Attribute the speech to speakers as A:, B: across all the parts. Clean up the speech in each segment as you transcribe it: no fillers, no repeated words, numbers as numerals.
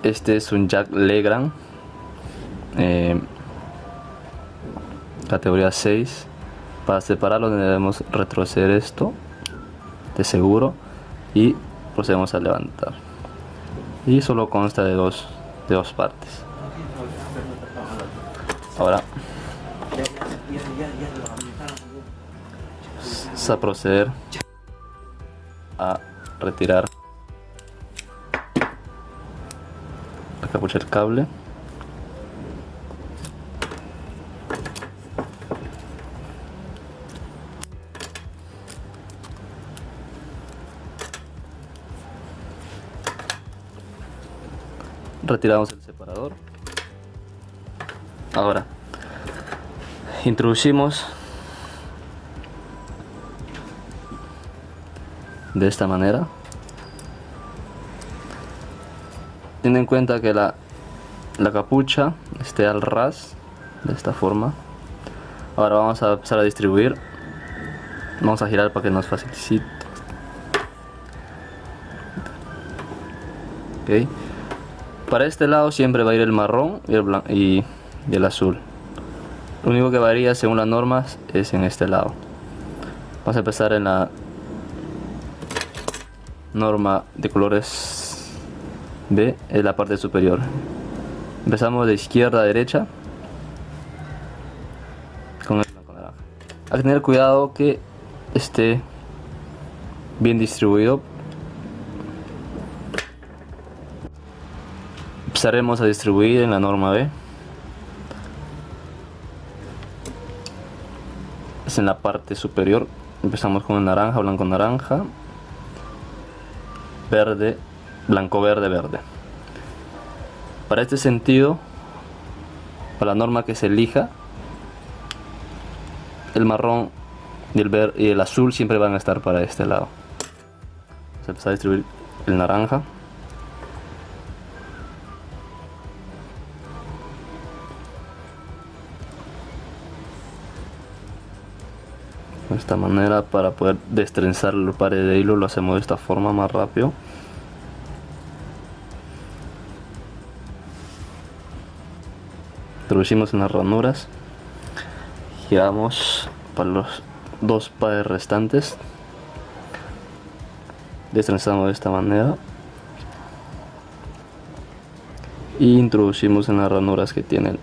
A: Este es un jack Legrand, categoría 6. Para separarlo debemos retroceder esto de seguro y procedemos a levantar. Y solo consta de dos partes. Ahora vamos a proceder a retirar la capucha del cable. Retiramos el separador. Ahora introducimos de esta manera. Ten en cuenta que la capucha esté al ras, de esta forma. Ahora vamos a empezar a distribuir. Vamos a girar para que nos facilite. Ok. Para este lado siempre va a ir el marrón y el azul. Lo único que varía según las normas es en este lado. Vamos a empezar en la norma de colores B, en la parte superior. Empezamos de izquierda a derecha con el blanco naranja. Hay que tener cuidado que esté bien distribuido. Empezaremos a distribuir en la norma B. Es en la parte superior. Empezamos con el naranja, blanco, naranja, verde, blanco, verde, verde. Para este sentido, para la norma que se elija, el marrón y el verde y el azul siempre van a estar para este lado. Vamos a empezar a distribuir el naranja. De esta manera, para poder destrenzar el par de hilo, lo hacemos de esta forma más rápido. Introducimos en las ranuras, giramos para los dos pares restantes, destrenzamos de esta manera y introducimos en las ranuras que tienen.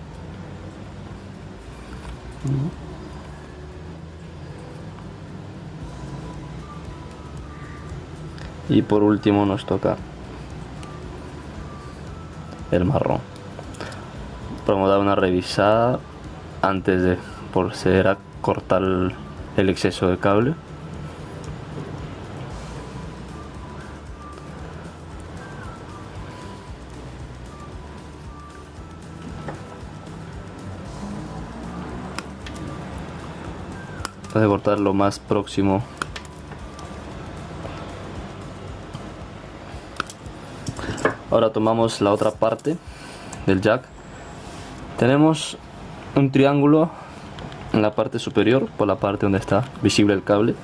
A: Y por último nos toca el marrón. Vamos a dar una revisada antes de proceder a cortar el exceso de cable. Vamos a cortar lo más próximo. Ahora tomamos la otra parte del jack. Tenemos un triángulo en la parte superior, por la parte donde está visible el cable.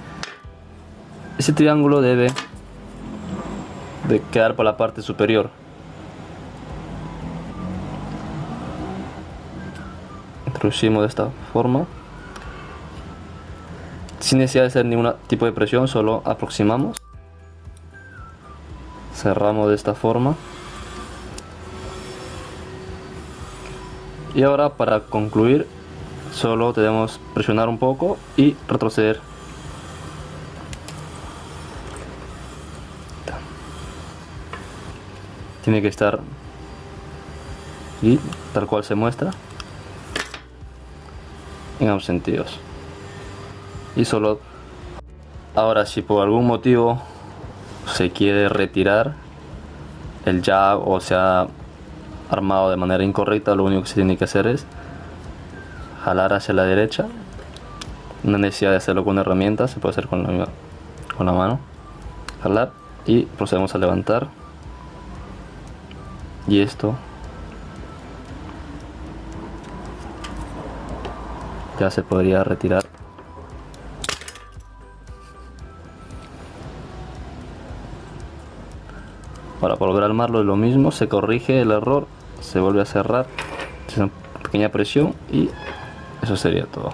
A: Ese triángulo debe de quedar por la parte superior. Introducimos de esta forma, sin necesidad de hacer ningún tipo de presión, solo aproximamos. Cerramos de esta forma. Y ahora, para concluir, solo debemos presionar un poco y retroceder. Tiene que estar y tal cual se muestra en ambos sentidos. Y solo ahora, si por algún motivo se quiere retirar el jack o se ha armado de manera incorrecta, lo único que se tiene que hacer es jalar hacia la derecha. No hay necesidad de hacerlo con una herramienta, se puede hacer con la mano. Jalar y procedemos a levantar. Y esto ya se podría retirar. Ahora para volver a armarlo es lo mismo, se corrige el error, se vuelve a cerrar, hace una pequeña presión y eso sería todo.